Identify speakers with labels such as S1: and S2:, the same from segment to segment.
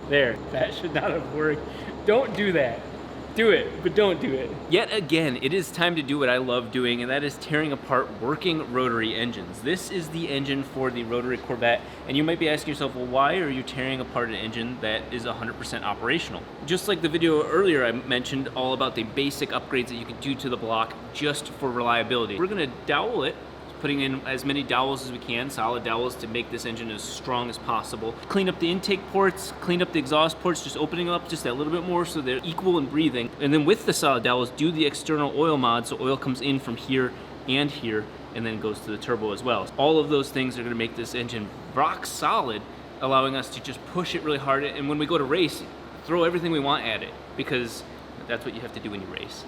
S1: There, that should not have worked. Don't do that. Do it, but don't do it. Yet again, it is time to do what I love doing, and that is tearing apart working rotary engines. This is the engine for the rotary Corvette, and you might be asking yourself, well, why are you tearing apart an engine that is 100% operational? Just like the video earlier I mentioned all about the basic upgrades that you can do to the block just for reliability. We're gonna dowel it, putting in as many dowels as we can, solid dowels, to make this engine as strong as possible. Clean up the intake ports, clean up the exhaust ports, just opening up just that little bit more so they're equal in breathing. And then with the solid dowels, do the external oil mod so oil comes in from here and here and then goes to the turbo as well. All of those things are gonna make this engine rock solid, allowing us to just push it really hard. And when we go to race, throw everything we want at it, because that's what you have to do when you race.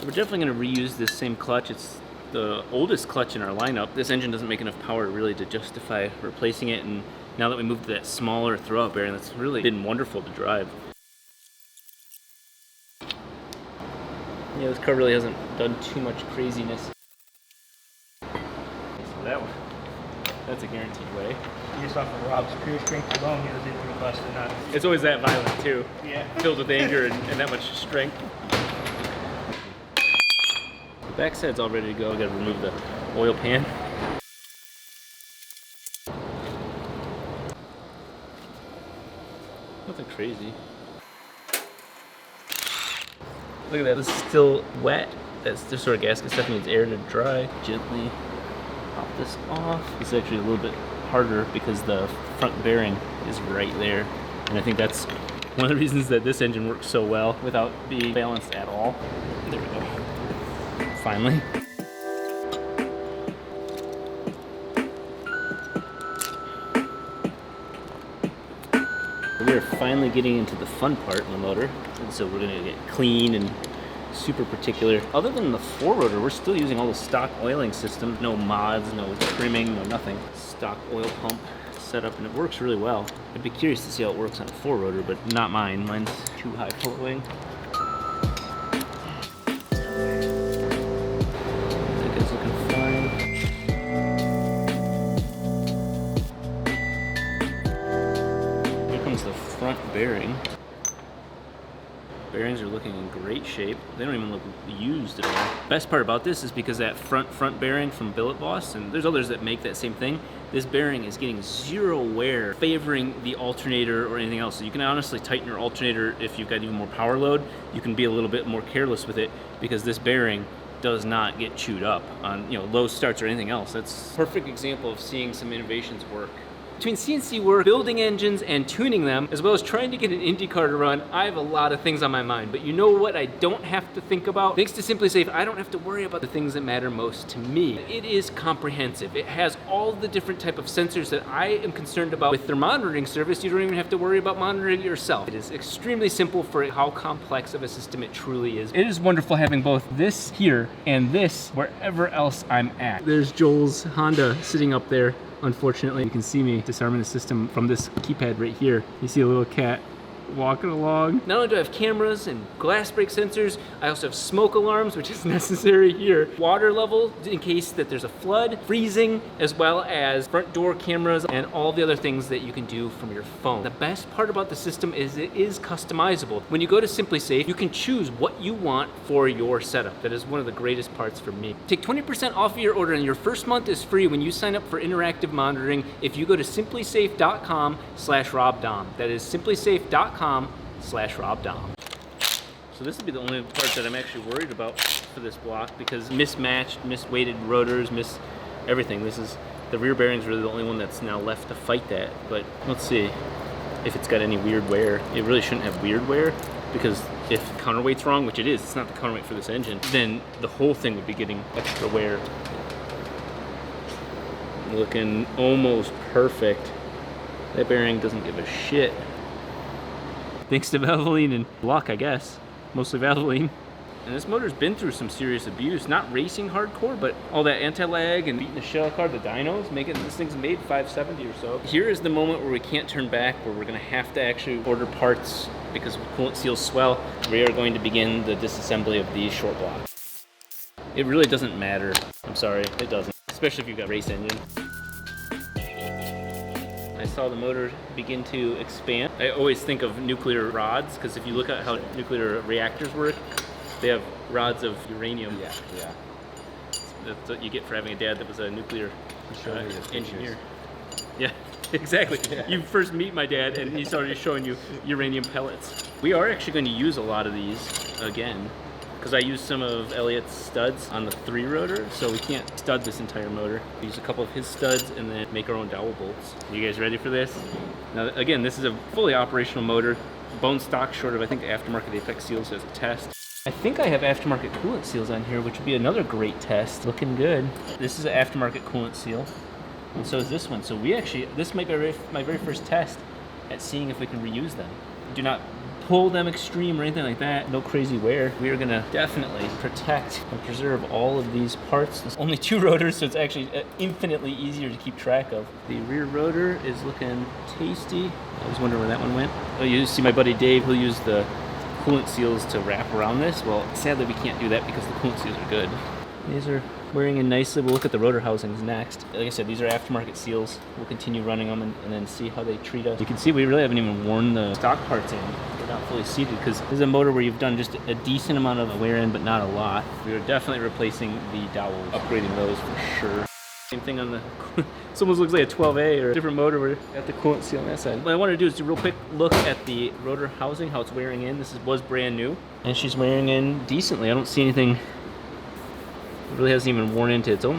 S1: So we're definitely gonna reuse this same clutch. It's the oldest clutch in our lineup. This engine doesn't make enough power really to justify replacing it, and now that we moved to that smaller throwout bearing, that's really been wonderful to drive. Yeah, this car really hasn't done too much craziness. So that one, that's a guaranteed way.
S2: Just off of Rob's pure strength alone, he was into a bust or not.
S1: It's always that violent too.
S2: Yeah.
S1: Filled with anger and that much strength. Backside's all ready to go. I gotta remove the oil pan. Nothing crazy. Look at that, this is still wet. That's just sort of gasket stuff needs air to dry. Gently pop this off. It's actually a little bit harder because the front bearing is right there. And I think that's one of the reasons that this engine works so well without being balanced at all. There we go. Finally. We are finally getting into the fun part in the motor, and so we're gonna get clean and super particular. Other than the 4-rotor, we're still using all the stock oiling system. No mods, no trimming, no nothing. Stock oil pump setup, and it works really well. I'd be curious to see how it works on a 4-rotor, but not mine. Mine's too high flowing. Front bearing. Bearings are looking in great shape. They don't even look used at all. Best part about this is because that front bearing from Billet Boss, and there's others that make that same thing, this bearing is getting zero wear, favoring the alternator or anything else. So you can honestly tighten your alternator if you've got even more power load. You can be a little bit more careless with it because this bearing does not get chewed up on, you know, low starts or anything else. That's a perfect example of seeing some innovations work. Between CNC work, building engines, and tuning them, as well as trying to get an IndyCar to run, I have a lot of things on my mind. But you know what I don't have to think about? Thanks to SimpliSafe, I don't have to worry about the things that matter most to me. It is comprehensive. It has all the different type of sensors that I am concerned about. With their monitoring service, you don't even have to worry about monitoring it yourself. It is extremely simple for how complex of a system it truly is. It is wonderful having both this here and this wherever else I'm at. There's Joel's Honda sitting up there. Unfortunately, you can see me disarming the system from this keypad right here. You see a little cat walking along. Not only do I have cameras and glass break sensors, I also have smoke alarms, which is necessary here. Water level in case that there's a flood, freezing, as well as front door cameras and all the other things that you can do from your phone. The best part about the system is it is customizable. When you go to SimpliSafe, you can choose what you want for your setup. That is one of the greatest parts for me. Take 20% off of your order, and your first month is free when you sign up for interactive monitoring if you go to simplisafe.com/RobDahm. That is simplisafe.com/RobDahm. So this would be the only part that I'm actually worried about for this block, because mismatched, misweighted rotors, everything. This is, the rear bearing's really the only one that's now left to fight that. But let's see if it's got any weird wear. It really shouldn't have weird wear, because if counterweight's wrong, which it is, it's not the counterweight for this engine, then the whole thing would be getting extra wear. Looking almost perfect. That bearing doesn't give a shit. Thanks to Valvoline and luck, I guess. Mostly Valvoline. And this motor's been through some serious abuse. Not racing hardcore, but all that anti-lag and beating the shell car, the dynos, making this thing's made 570 or so. Here is the moment where we can't turn back, where we're gonna have to actually order parts because coolant seals swell. We are going to begin the disassembly of these short blocks. It really doesn't matter. I'm sorry, it doesn't. Especially if you've got race engine. I I saw the motor begin to expand. I always think of nuclear rods, because if you look at how nuclear reactors work, they have rods of uranium.
S3: Yeah, yeah.
S1: That's what you get for having a dad that was a nuclear
S3: Show me the
S1: engineer. Yeah, exactly.
S3: Yeah.
S1: You first meet my dad and he's already showing you uranium pellets. We are actually going to use a lot of these again, because I used some of Elliot's studs on the 3 rotor, so we can't stud this entire motor. We use a couple of his studs and then make our own dowel bolts. You guys ready for this? Now again, this is a fully operational motor, bone stock short of, I think, aftermarket apex seals as a test. I think I have aftermarket coolant seals on here, which would be another great test. Looking good. This is an aftermarket coolant seal, and so is this one. So we actually, this might be my very first test at seeing if we can reuse them. Do not pull them extreme or anything like that. No crazy wear. We are gonna definitely protect and preserve all of these parts. There's only 2 rotors, so it's actually infinitely easier to keep track of. The rear rotor is looking tasty. I was wondering where that one went. Oh, you see my buddy Dave, he'll use the coolant seals to wrap around this. Well, sadly we can't do that because the coolant seals are good. These are wearing in nicely. We'll look at the rotor housings next. Like I said, these are aftermarket seals. We'll continue running them and then see how they treat us. You can see we really haven't even worn the stock parts in. They're not fully seated because this is a motor where you've done just a decent amount of wear in, but not a lot. We are definitely replacing the dowels, upgrading those for sure. Same thing on the, this almost looks like a 12A or a different motor. We're at the coolant seal on that side. What I want to do is do a real quick look at the rotor housing, how it's wearing in. This was brand new, and she's wearing in decently. I don't see anything, it really hasn't even worn into its own.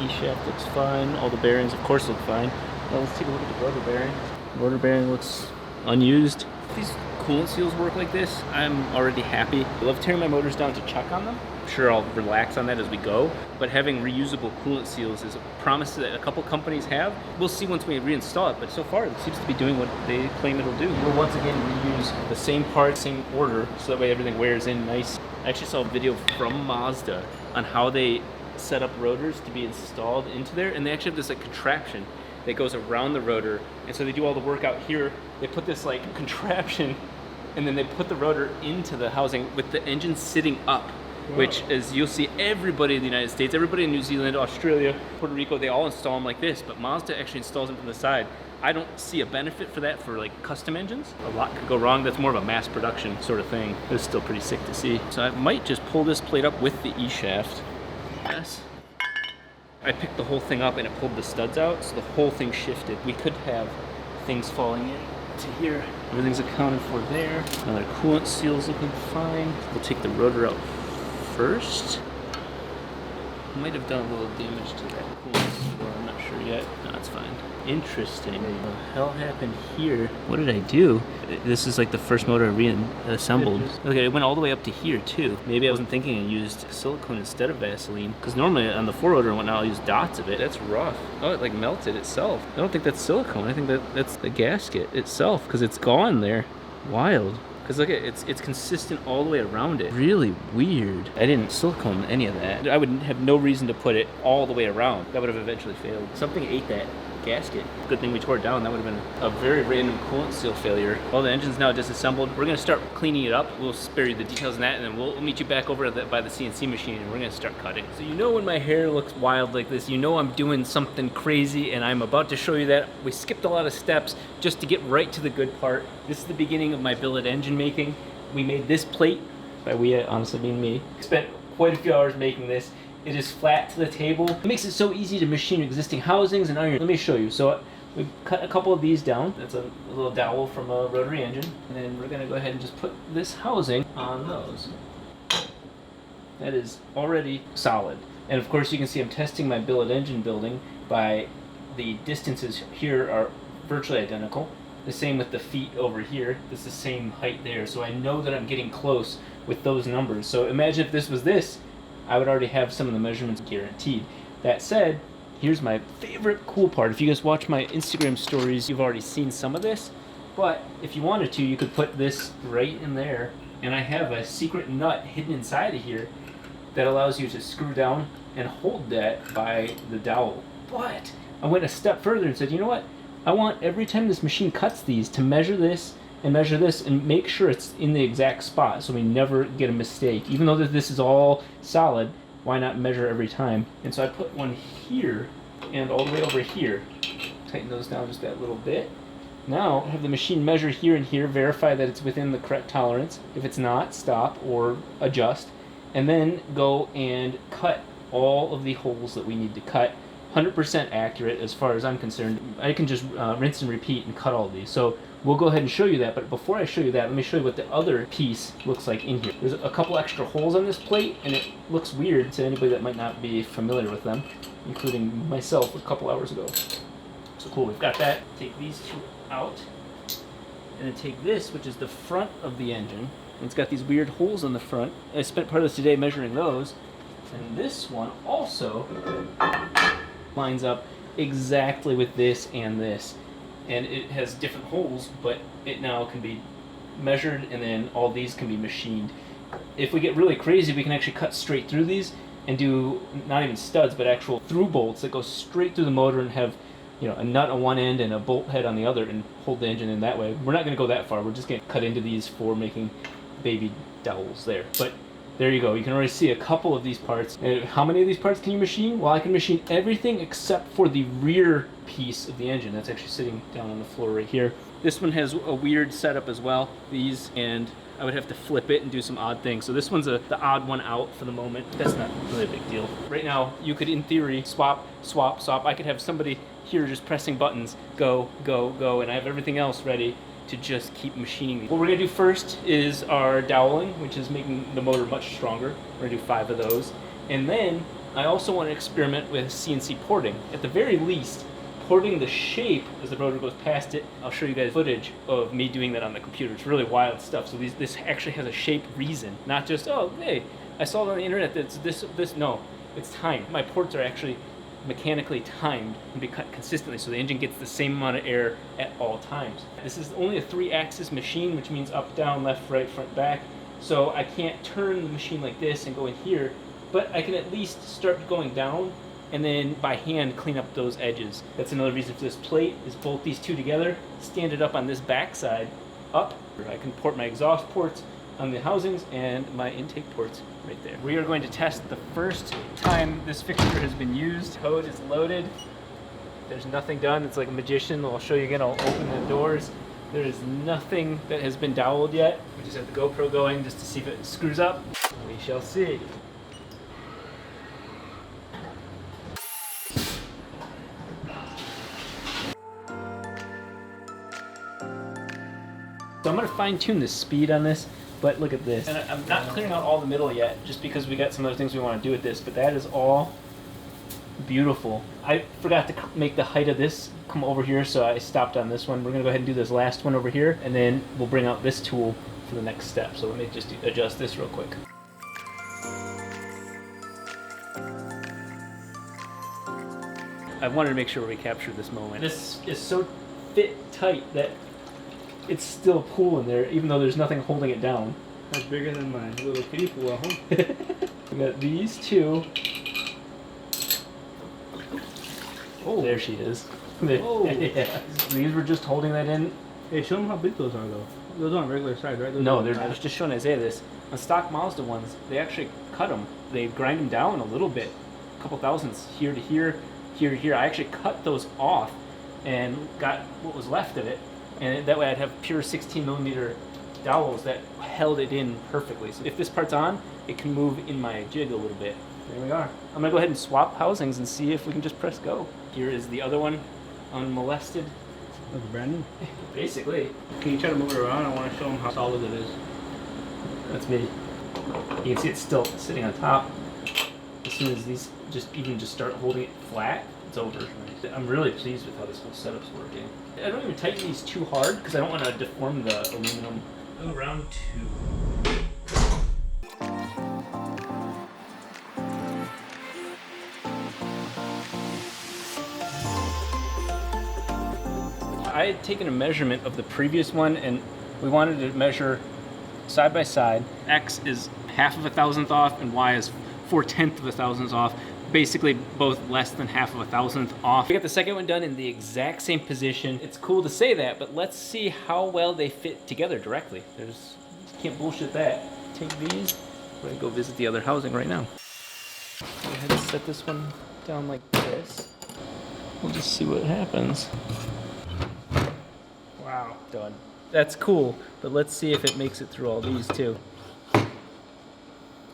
S1: E-shaft looks fine. All the bearings, of course, look fine. Now let's take a look at the rotor bearing. Rotor bearing looks unused. If these coolant seals work like this, I'm already happy. I love tearing my motors down to check on them. I'm sure I'll relax on that as we go, but having reusable coolant seals is a promise that a couple companies have. We'll see once we reinstall it, but so far it seems to be doing what they claim it'll do. We'll once again reuse the same part, same order, so that way everything wears in nice. I actually saw a video from Mazda on how they set up rotors to be installed into there, and they actually have this like contraption that goes around the rotor, and so they do all the work out here. They put this like contraption, and then they put the rotor into the housing with the engine sitting up. Which is, you'll see everybody in the United States, everybody in New Zealand, Australia, Puerto Rico, they all install them like this, but Mazda actually installs them from the side. I don't see a benefit for that for like custom engines. A lot could go wrong. That's more of a mass production sort of thing. It's still pretty sick to see. So I might just pull this plate up with the E-shaft. Yes. I picked the whole thing up and it pulled the studs out, so the whole thing shifted. We could have things falling in to here. Everything's accounted for there. Another coolant seal's looking fine. We'll take the rotor out first. Might have done a little damage to that coolant seal, I'm not sure yet. No, it's fine. Interesting. What the hell happened here? What did I do? This is like the first motor I reassembled. Okay, it went all the way up to here too. Maybe I wasn't thinking and used silicone instead of Vaseline. Because normally on the 4-rotor and whatnot, I'll use dots of it. That's rough. Oh, it like melted itself. I don't think that's silicone. I think that's the gasket itself because it's gone there. Wild. Because look at it, it's consistent all the way around it. Really weird. I didn't silicone any of that. I would have no reason to put it all the way around. That would have eventually failed. Something ate that gasket. Good thing we tore it down. That would have been a very random coolant seal failure. Well, the engine's now disassembled. We're gonna start cleaning it up. We'll spare you the details on that, and then we'll meet you back over by the CNC machine, and we're gonna start cutting. So you know when my hair looks wild like this, you know I'm doing something crazy, and I'm about to show you that. We skipped a lot of steps just to get right to the good part. This is the beginning of my billet engine making. We made this plate, by we honestly being me. Spent quite a few hours making this. It is flat to the table. It makes it so easy to machine existing housings and iron. Let me show you. So we cut a couple of these down. That's a little dowel from a rotary engine. And then we're gonna go ahead and just put this housing on those. That is already solid. And of course you can see I'm testing my billet engine building by the distances here are virtually identical. The same with the feet over here. It's the same height there. So I know that I'm getting close with those numbers. So imagine if this was this, I would already have some of the measurements guaranteed. That said, here's my favorite cool part. If you guys watch my Instagram stories, you've already seen some of this. But if you wanted to, you could put this right in there. And I have a secret nut hidden inside of here that allows you to screw down and hold that by the dowel. But I went a step further and said, you know what? I want every time this machine cuts these to measure this and make sure it's in the exact spot so we never get a mistake. Even though this is all solid, why not measure every time? And so I put one here and all the way over here. Tighten those down just that little bit. Now, have the machine measure here and here, verify that it's within the correct tolerance. If it's not, stop or adjust. And then go and cut all of the holes that we need to cut. 100% accurate as far as I'm concerned. I can just rinse and repeat and cut all of these. So we'll go ahead and show you that, but before I show you that, let me show you what the other piece looks like in here. There's a couple extra holes on this plate, and it looks weird to anybody that might not be familiar with them, including myself a couple hours ago. So cool, we've got that. Take these two out, and then take this, which is the front of the engine. And it's got these weird holes on the front. I spent part of today measuring those. And this one also lines up exactly with this and this. And it has different holes, but it now can be measured, and then all these can be machined. If we get really crazy, we can actually cut straight through these and do not even studs, but actual through bolts that go straight through the motor and have, you know, a nut on one end and a bolt head on the other, and hold the engine in that way. We're not going to go that far. We're just going to cut into these for making baby dowels there. But there you go. You can already see a couple of these parts. And how many of these parts can you machine? Well, I can machine everything except for the rear piece of the engine. That's actually sitting down on the floor right here. This one has a weird setup as well. These, and I would have to flip it and do some odd things. So this one's the odd one out for the moment. That's not really a big deal. Right now, you could, in theory, swap. I could have somebody here just pressing buttons, go, and I have everything else ready to just keep machining these. What we're gonna do first is our doweling, which is making the motor much stronger. We're gonna do 5 of those. And then I also want to experiment with CNC porting. At the very least, porting the shape as the rotor goes past it. I'll show you guys footage of me doing that on the computer. It's really wild stuff. So this actually has a shape reason, not just, oh, hey, I saw it on the internet that it's this. No, it's timed. My ports are actually mechanically timed and be cut consistently, so the engine gets the same amount of air at all times. This is only a 3-axis machine, which means up, down, left, right, front, back. So I can't turn the machine like this and go in here, but I can at least start going down and then by hand clean up those edges. That's another reason for this plate, is bolt these two together, stand it up on this back side, up. I can port my exhaust ports on the housings and my intake ports right there. We are going to test the first time this fixture has been used. Code is loaded. There's nothing done. It's like a magician. I'll show you again. I'll open the doors. There is nothing that has been doweled yet. We just have the GoPro going just to see if it screws up. We shall see. So I'm going to fine tune the speed on this, but look at this. And I'm not clearing out all the middle yet, just because we got some other things we want to do with this, but that is all beautiful. I forgot to make the height of this come over here, so I stopped on this one. We're going to go ahead and do this last one over here, and then we'll bring out this tool for the next step. So let me just adjust this real quick. I wanted to make sure we captured this moment. This is so fit tight that it's still pooling there, even though there's nothing holding it down.
S2: That's bigger than my little kiddie pool at home.
S1: We got these two. Oh, there she is.
S2: Oh.
S1: Yeah. These were just holding that in.
S2: Hey, show them how big those are, though. Those aren't regular size, right? Those
S1: No, I was just showing Isaiah this. On stock Mazda ones, they actually cut them. They grind them down a little bit, a couple thousandths here to here, here to here. I actually cut those off and got what was left of it. And that way I'd have pure 16mm dowels that held it in perfectly. So if this part's on, it can move in my jig a little bit. There we are. I'm gonna go ahead and swap housings and see if we can just press go. Here is the other one, unmolested.
S2: That's brand new.
S1: Basically.
S2: Can you try to move it around? I want to show them how solid it is.
S1: That's me. You can see it's still sitting on top. As soon as these just start holding it flat, it's over. I'm really pleased with how this whole setup's working. I don't even tighten these too hard because I don't want to deform the aluminum. Oh, round 2. I had taken a measurement of the previous one, and we wanted to measure side by side. X is 1/2 of a thousandth off, and Y is 4/10 of a thousandth off. Basically both less than 1/2 of a thousandth off. We got the second one done in the exact same position. It's cool to say that, but let's see how well they fit together directly. Can't bullshit that. Take these. We're gonna go visit the other housing right now. Go ahead and set this one down like this. We'll just see what happens.
S2: Wow.
S1: Done. That's cool, but let's see if it makes it through all these too.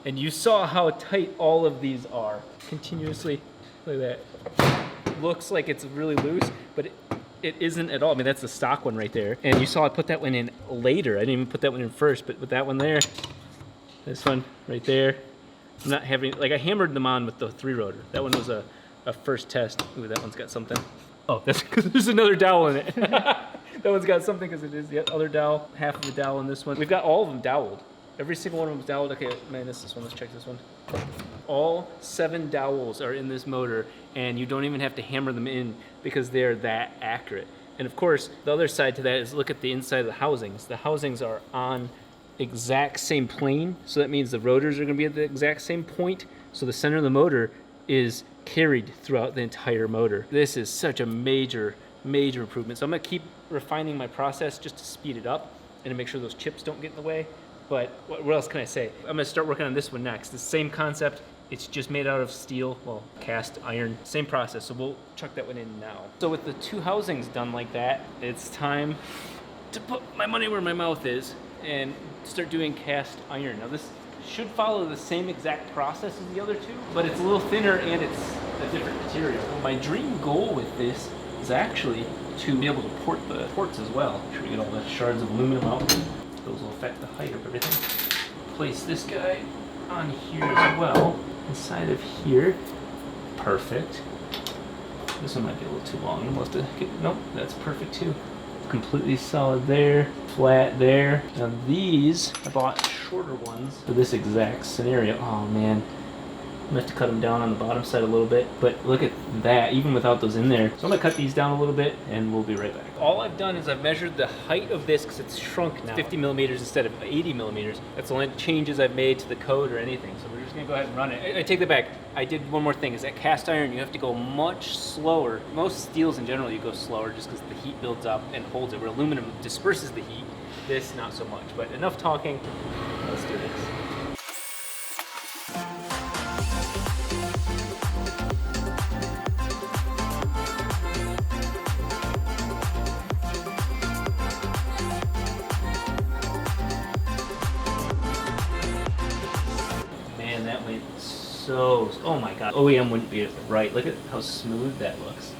S1: And you saw how tight all of these are. Continuously, look at that. Looks like it's really loose, but it isn't at all. I mean, that's the stock one right there. And you saw I put that one in later. I didn't even put that one in first, but with that one there, this one right there, I'm not having, like I hammered them on with the 3-rotor. That one was a first test. Ooh, that one's got something. Oh, that's because there's another dowel in it. That one's got something because it is the other dowel, half of the dowel in this one. We've got all of them doweled. Every single one of them is doweled. Okay, man, this one. Let's check this one. All 7 dowels are in this motor, and you don't even have to hammer them in because they're that accurate. And of course, the other side to that is look at the inside of the housings. The housings are on exact same plane, so that means the rotors are going to be at the exact same point. So the center of the motor is carried throughout the entire motor. This is such a major improvement. So I'm going to keep refining my process just to speed it up and to make sure those chips don't get in the way. But what else can I say? I'm going to start working on this one next. The same concept. It's just made out of steel, well, cast iron, same process. So we'll chuck that one in now. So with the 2 housings done like that, it's time to put my money where my mouth is and start doing cast iron. Now this should follow the same exact process as the other 2, but it's a little thinner and it's a different material. My dream goal with this is actually to be able to port the ports as well. Make sure we get all the shards of aluminum out. Those will affect the height of everything. Place this guy on here as well, inside of here. Perfect. This one might be a little too long. We'll have to get, nope, that's perfect too. Completely solid there, flat there. Now these, I bought shorter ones for this exact scenario. Oh man, I'm gonna have to cut them down on the bottom side a little bit, but look at that, even without those in there. So I'm gonna cut these down a little bit and we'll be right back. All I've done is I've measured the height of this because it's shrunk now, 50 millimeters instead of 80 millimeters. That's the only changes I've made to the code or anything. So we're just gonna go ahead and run it. I take that back. I did one more thing, is that cast iron, you have to go much slower. Most steels in general, you go slower just because the heat builds up and holds it, where aluminum disperses the heat. This, not so much. But enough talking, let's do this. So, oh my god, OEM wouldn't be right. Look at how smooth that looks.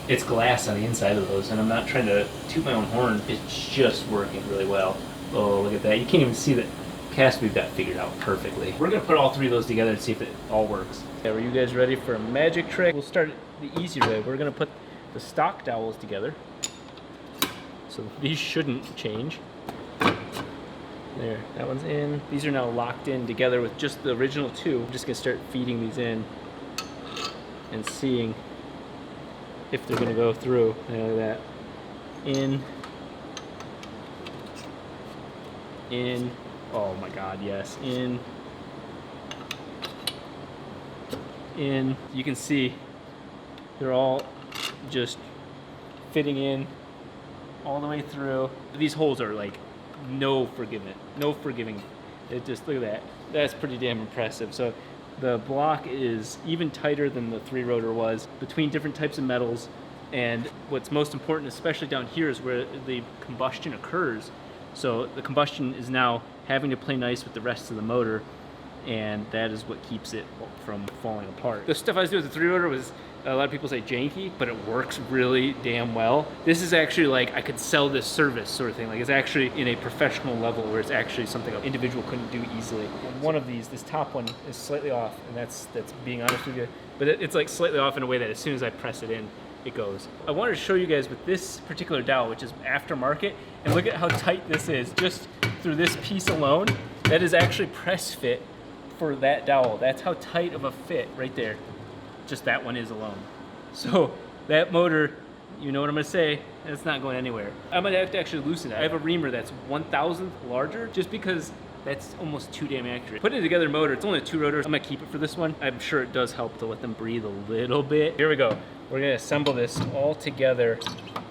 S1: It's glass on the inside of those, and I'm not trying to toot my own horn. It's just working really well. Oh, look at that. You can't even see that cast we've got figured out perfectly. We're gonna put all 3 of those together and see if it all works. Yeah, are you guys ready for a magic trick? We'll start it the easy way. We're gonna put the stock dowels together. So these shouldn't change. There, that one's in. These are now locked in together with just the original 2. I'm just gonna start feeding these in and seeing if they're gonna go through. Look at that. In. Oh my god, yes. In. You can see they're all just fitting in all the way through. These holes are like no forgiving. It just, look at that. That's pretty damn impressive. So the block is even tighter than the 3-rotor was between different types of metals. And what's most important, especially down here, is where the combustion occurs. So the combustion is now having to play nice with the rest of the motor, and that is what keeps it from falling apart. The stuff I was doing with the 3-rotor was, a lot of people say janky, but it works really damn well. This is actually like, I could sell this service sort of thing. Like, it's actually in a professional level where it's actually something an individual couldn't do easily. And one of these, this top one, is slightly off, and that's being honest with you. But it's like slightly off in a way that as soon as I press it in, it goes. I wanted to show you guys with this particular dowel, which is aftermarket, and look at how tight this is just through this piece alone. That is actually press fit for that dowel. That's how tight of a fit right there. Just that one is alone. So that motor, you know what I'm gonna say, it's not going anywhere. I'm gonna have to actually loosen it. I have a reamer that's 1/1000th larger just because that's almost too damn accurate. Putting together motor, it's only a 2-rotor. I'm gonna keep it for this one. I'm sure it does help to let them breathe a little bit. Here we go. We're gonna assemble this all together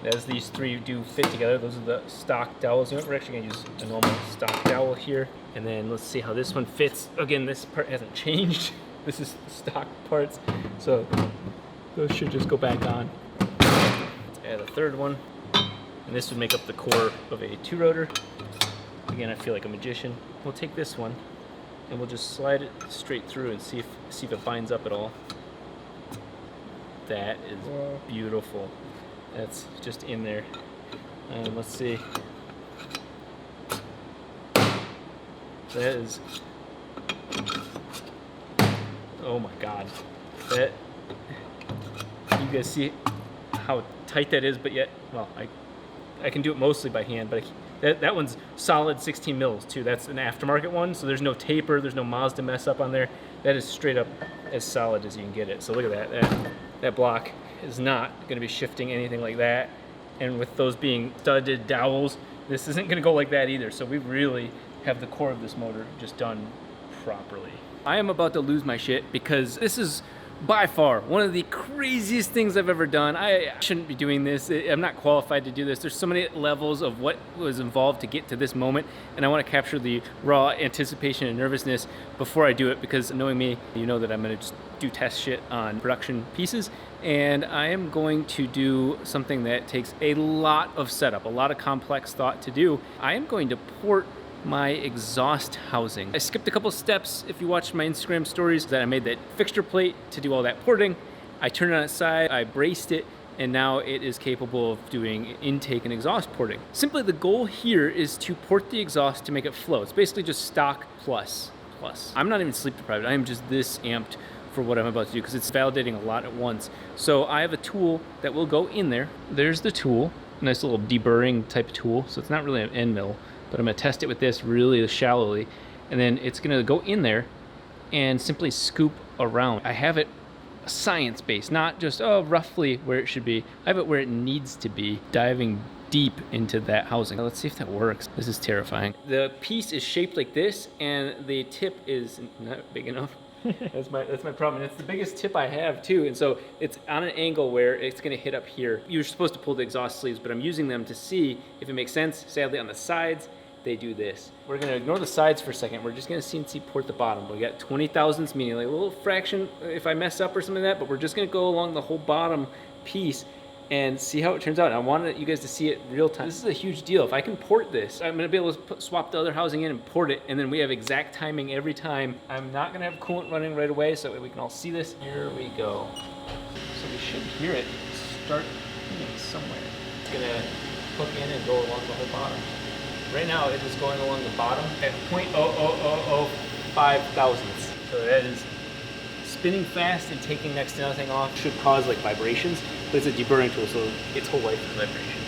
S1: as these 3 do fit together. Those are the stock dowels. We're actually gonna use a normal stock dowel here. And then let's see how this one fits. Again, this part hasn't changed. This is stock parts. So those should just go back on. Add a third one. And this would make up the core of a 2-rotor. Again, I feel like a magician. We'll take this one and we'll just slide it straight through and see if it binds up at all. That is beautiful. That's just in there. Let's see. That is, oh my God. That, you guys see how tight that is, but yet, well, I can do it mostly by hand, but that one's solid 16 mils too. That's an aftermarket one, so there's no taper, there's no Mazda mess up on there. That is straight up as solid as you can get it. So look at that. That block is not going to be shifting anything like that. And with those being studded dowels, this isn't going to go like that either. So we really have the core of this motor just done properly. I am about to lose my shit because this is by far one of the craziest things I've ever done. I shouldn't be doing this. I'm not qualified to do this. There's so many levels of what was involved to get to this moment, and I want to capture the raw anticipation and nervousness before I do it, because knowing me, you know that I'm going to just do test shit on production pieces, and I am going to do something that takes a lot of setup, a lot of complex thought to do. I am going to port my exhaust housing. I skipped a couple steps if you watched my Instagram stories, that I made that fixture plate to do all that porting. I turned it on its side, I braced it, and now it is capable of doing intake and exhaust porting. Simply the goal here is to port the exhaust to make it flow. It's basically just stock plus. I'm not even sleep deprived. I am just this amped for what I'm about to do because it's validating a lot at once. So I have a tool that will go in there. There's the tool, a nice little deburring type tool. So it's not really an end mill, but I'm gonna test it with this really shallowly, and then it's gonna go in there and simply scoop around. I have it science-based, not just, roughly where it should be. I have it where it needs to be, diving deep into that housing. Let's see if that works. This is terrifying. The piece is shaped like this, and the tip is not big enough. That's my problem. And it's the biggest tip I have too, and so it's on an angle where it's gonna hit up here. You're supposed to pull the exhaust sleeves, but I'm using them to see if it makes sense. Sadly, on the sides, they do this. We're gonna ignore the sides for a second. We're just gonna CNC port the bottom. We got 20 thousandths, meaning like a little fraction if I mess up or something like that, but we're just gonna go along the whole bottom piece and see how it turns out. And I wanted you guys to see it real time. This is a huge deal. If I can port this, I'm gonna be able to swap the other housing in and port it, and then we have exact timing every time. I'm not gonna have coolant running right away, so we can all see this. Here we go. So we should hear it start somewhere. It's gonna hook in and go along the whole bottom. Right now, it is going along the bottom at 0.00005 thousandths. So that is spinning fast and taking next to nothing off. Should cause like vibrations, but it's a deburring tool, so its whole life is vibration.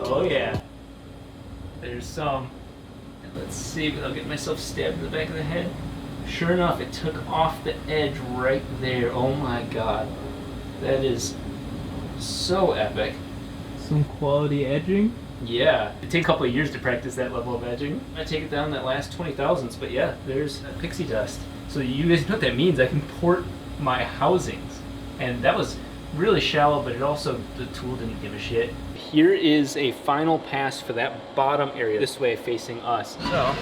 S1: Oh yeah, there's some. Let's see without getting myself stabbed in the back of the head. Sure enough, it took off the edge right there. Oh my God. That is so epic.
S2: Some quality edging.
S1: Yeah. It'd take a couple of years to practice that level of edging. I take it down that last 20 thousandths, but yeah, there's pixie dust. So you guys know what that means. I can port my housings. And that was really shallow, but it also, the tool didn't give a shit. Here is a final pass for that bottom area, this way facing us. So,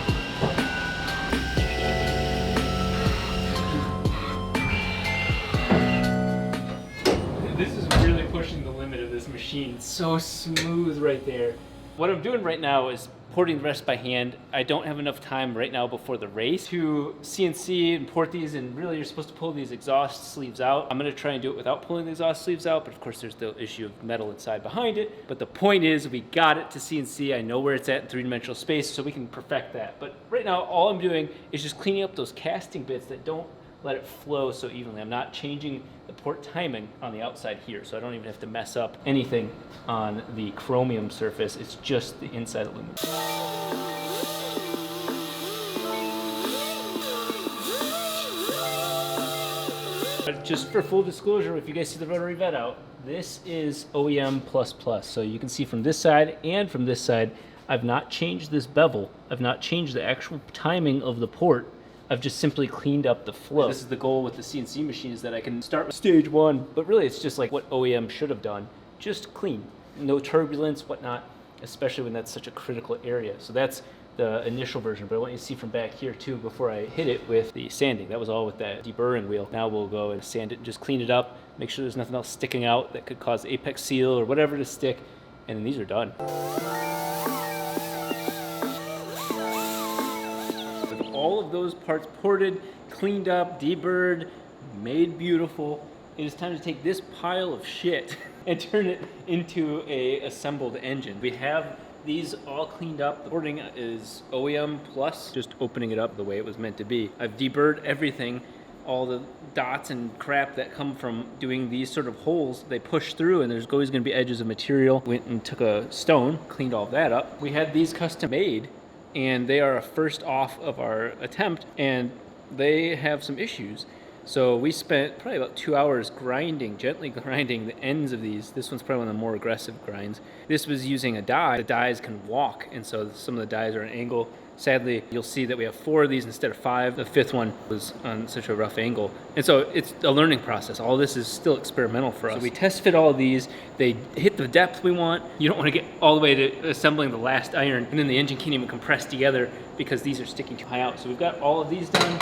S1: this is really pushing the limit of this machine. It's so smooth right there. What I'm doing right now is porting the rest by hand. I don't have enough time right now before the race to CNC and port these, and really you're supposed to pull these exhaust sleeves out. I'm gonna try and do it without pulling the exhaust sleeves out, but of course there's the issue of metal inside behind it. But the point is, we got it to CNC. I know where it's at in three-dimensional space, so we can perfect that. But right now, all I'm doing is just cleaning up those casting bits that don't let it flow so evenly. I'm not changing the port timing on the outside here, so I don't even have to mess up anything on the chromium surface. It's just the inside aluminum. But just for full disclosure, if you guys see the rotary vet out, this is OEM++. So you can see from this side and from this side, I've not changed this bevel. I've not changed the actual timing of the port. I've just simply cleaned up the flow. This is the goal with the CNC machine, is that I can start with stage one, but really it's just like what OEM should have done. Just clean, no turbulence, whatnot. especially when that's such a critical area. So that's the initial version, but I want you to see from back here too before I hit it with the sanding. That was all with that deburring wheel. Now we'll go and sand it and just clean it up, make sure there's nothing else sticking out that could cause apex seal or whatever to stick, and then these are done. With all of those parts ported, cleaned up, deburred, made beautiful, it is time to take this pile of shit and turn it into a assembled engine. We have these all cleaned up. The boarding is OEM plus, just opening it up the way it was meant to be. I've deburred everything. All the dots and crap that come from doing these sort of holes, they push through, and there's always gonna be edges of material. Went and took a stone, cleaned all that up. We had these custom made, and they are a first off of our attempt, and they have some issues. So we spent probably about 2 hours grinding, gently grinding the ends of these. This one's probably one of the more aggressive grinds. This was using a die. The dies can walk, and so some of the dies are at an angle. Sadly, you'll see that we have 4 of these instead of 5. The 5th one was on such a rough angle. And so it's a learning process. All this is still experimental for us. So we test fit all of these. They hit the depth we want. You don't want to get all the way to assembling the last iron, and then the engine can't even compress together because these are sticking too high out. So we've got all of these done.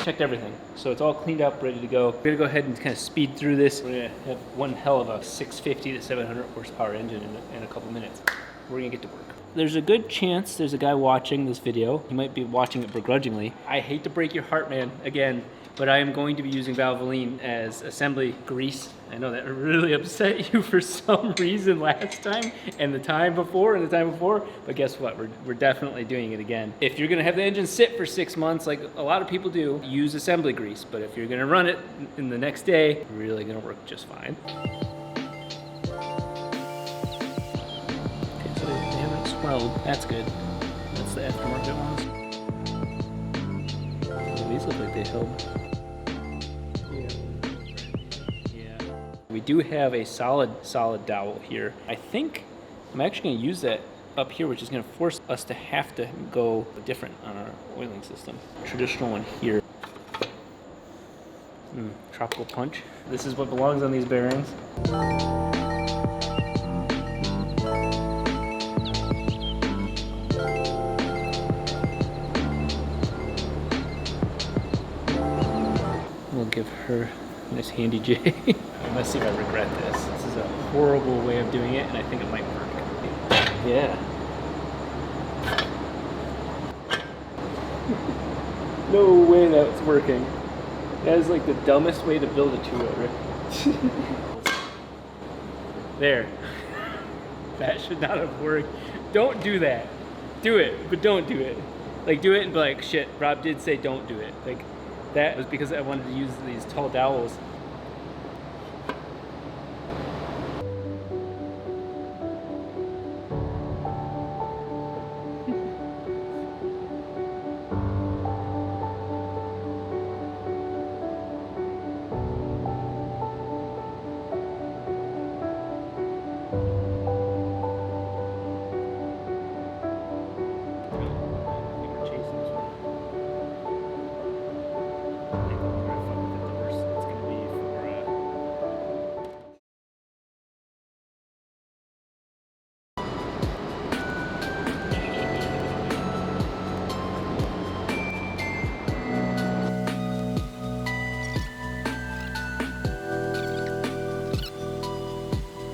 S1: Checked everything. So it's all cleaned up, ready to go. We're gonna go ahead and kind of speed through this. We're gonna have one hell of a 650 to 700 horsepower engine in a couple minutes. We're gonna get to work. There's a good chance there's a guy watching this video. He might be watching it begrudgingly. I hate to break your heart, man, again, but I am going to be using Valvoline as assembly grease. I know that really upset you for some reason last time and the time before, but guess what? We're definitely doing it again. If you're gonna have the engine sit for 6 months, like a lot of people do, use assembly grease, but if you're gonna run it in the next day, it's really gonna work just fine. Okay, so they haven't swelled, that's good. That's the aftermarket ones. Oh, these look like they held. We do have a solid dowel here. I think I'm actually gonna use that up here, which is gonna force us to have to go different on our oiling system. Traditional one here. Tropical punch. This is what belongs on these bearings. We'll give her a nice handy J. Let's see if I regret this. This is a horrible way of doing it, and I think it might work. Yeah. No way that's working. That is like the dumbest way to build a two-wheeler. There. That should not have worked. Don't do that. Do it, but don't do it. Like, do it and be like, shit, Rob did say don't do it. Like, that was because I wanted to use these tall dowels.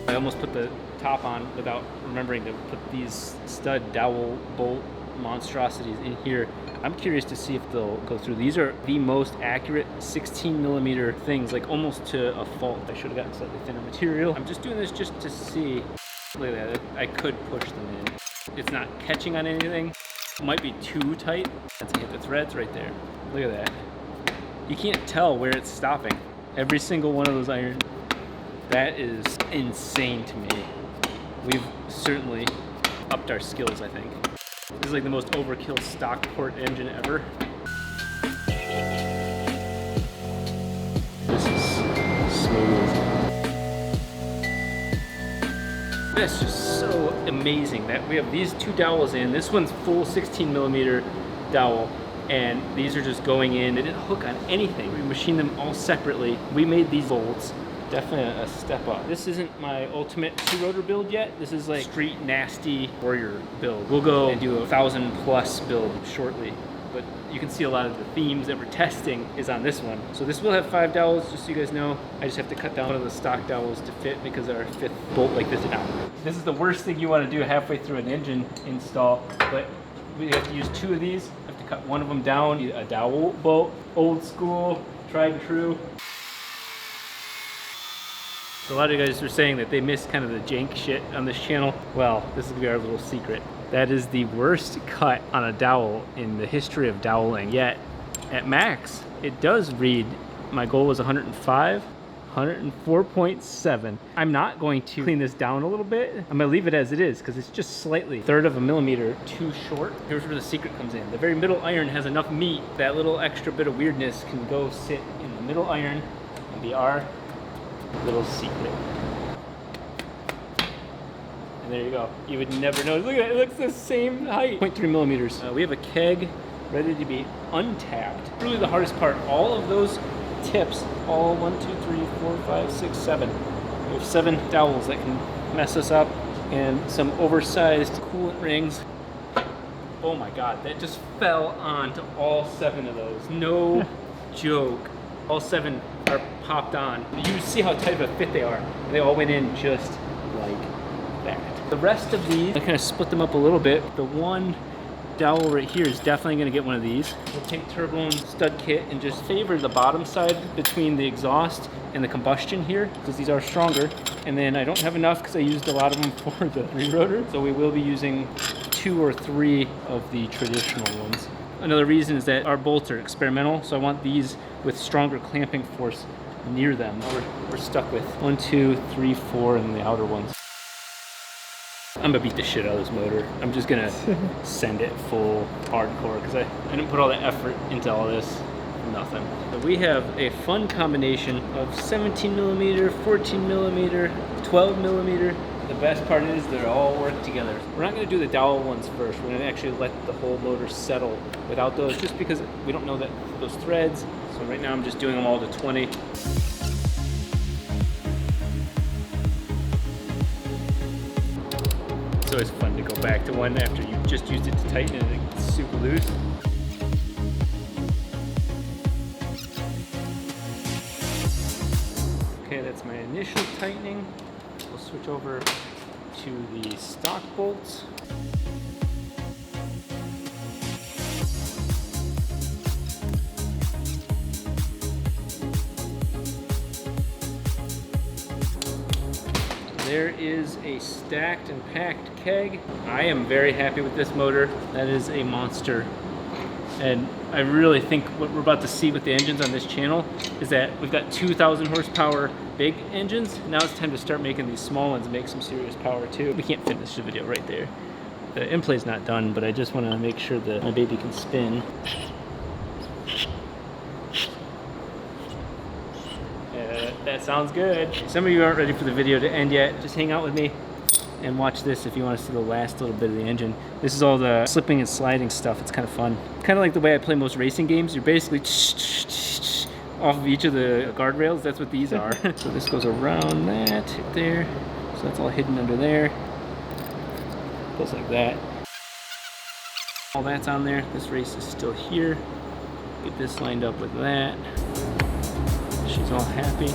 S1: I almost put the top on without remembering to put these stud dowel bolt monstrosities in here. I'm curious to see if they'll go through. These are the most accurate 16mm things, like almost to a fault. I should have gotten slightly thinner material. I'm just doing this just to see. Look at that, I could push them in. It's not catching on anything. It might be too tight. Let's hit the threads right there. Look at that. You can't tell where it's stopping. Every single one of those iron. That is insane to me. We've certainly upped our skills, I think. This is like the most overkill stock port engine ever. This is smooth. That's just so amazing that we have these two dowels in. This one's full 16mm dowel, and these are just going in. They didn't hook on anything. We machined them all separately. We made these bolts definitely a step up. This isn't my ultimate 2-rotor build yet. This is like street nasty warrior build. We'll go and do a 1,000+ build shortly. But you can see a lot of the themes that we're testing is on this one. So this will have 5 dowels, just so you guys know. I just have to cut down one of the stock dowels to fit because our 5th bolt like this is down. This is the worst thing you want to do halfway through an engine install, but we have to use 2 of these. I have to cut one of them down, a dowel bolt, old school, tried and true. So a lot of you guys are saying that they missed kind of the jank shit on this channel. Well, this is gonna be our little secret. That is the worst cut on a dowel in the history of doweling. Yet, at max, it does read, my goal was 105, 104.7. I'm not going to clean this down a little bit. I'm gonna leave it as it is because it's just slightly 1/3 of a millimeter too short. Here's where the secret comes in. The very middle iron has enough meat, that little extra bit of weirdness can go sit in the middle iron and be our little secret. And there you go. You would never know. Look at it, it looks the same height. 0.3 millimeters. We have a keg ready to be untapped. Really the hardest part, all of those tips, all 1, 2, 3, 4, 5, 6, 7. We have 7 dowels that can mess us up and some oversized coolant rings. Oh my God, that just fell onto all 7 of those. No joke. All 7 are popped on. You see how tight of a fit they are. They all went in just like that. The rest of these, I kind of split them up a little bit. The one dowel right here is definitely gonna get one of these. We'll take turbone stud kit and just favor the bottom side between the exhaust and the combustion here, because these are stronger. And then I don't have enough because I used a lot of them for the 3-rotor. So we will be using 2 or 3 of the traditional ones. Another reason is that our bolts are experimental, so I want these with stronger clamping force near them. We're stuck with 1, 2, 3, 4, and the outer ones. I'm gonna beat the shit out of this motor. I'm just gonna send it full hardcore because I didn't put all the effort into all this for nothing. But we have a fun combination of 17 millimeter, 14 millimeter, 12 millimeter. The best part is they all work together. We're not gonna do the dowel ones first. We're gonna actually let the whole motor settle without those, just because we don't know that those threads. So right now I'm just doing them all to 20. It's always fun to go back to one after you just used it to tighten it and it's super loose. Okay, that's my initial tightening. We'll switch over to the stock bolts. There is a stacked and packed keg. I am very happy with this motor. That is a monster. And I really think what we're about to see with the engines on this channel is that we've got 2,000 horsepower big engines. Now it's time to start making these small ones and make some serious power too. We can't finish the video right there. The in-play's not done, but I just want to make sure that my baby can spin. That sounds good. Some of you aren't ready for the video to end yet. Just hang out with me and watch this if you want to see the last little bit of the engine. This is all the slipping and sliding stuff. It's kind of fun. Kind of like the way I play most racing games. You're basically off of each of the guardrails. That's what these are. So this goes around that, hit there. So that's all hidden under there. Goes like that. All that's on there. This race is still here. Get this lined up with that. She's all happy.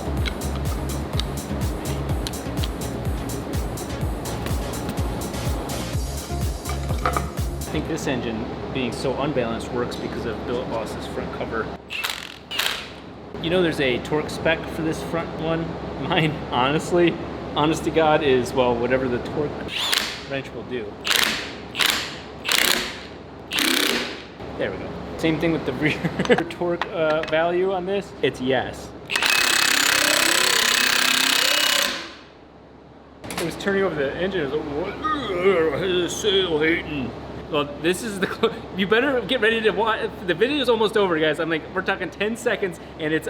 S1: I think this engine, being so unbalanced, works because of Billet Boss's front cover. You know there's a torque spec for this front one. Mine, honestly, honest to God, is, well, whatever the torque wrench will do. There we go. Same thing with the rear torque value on this. It's yes. It was turning over the engine. It was like, what? Sail hating. Well, this is the. You better get ready to watch. The video is almost over, guys. I'm like, we're talking 10 seconds, and it's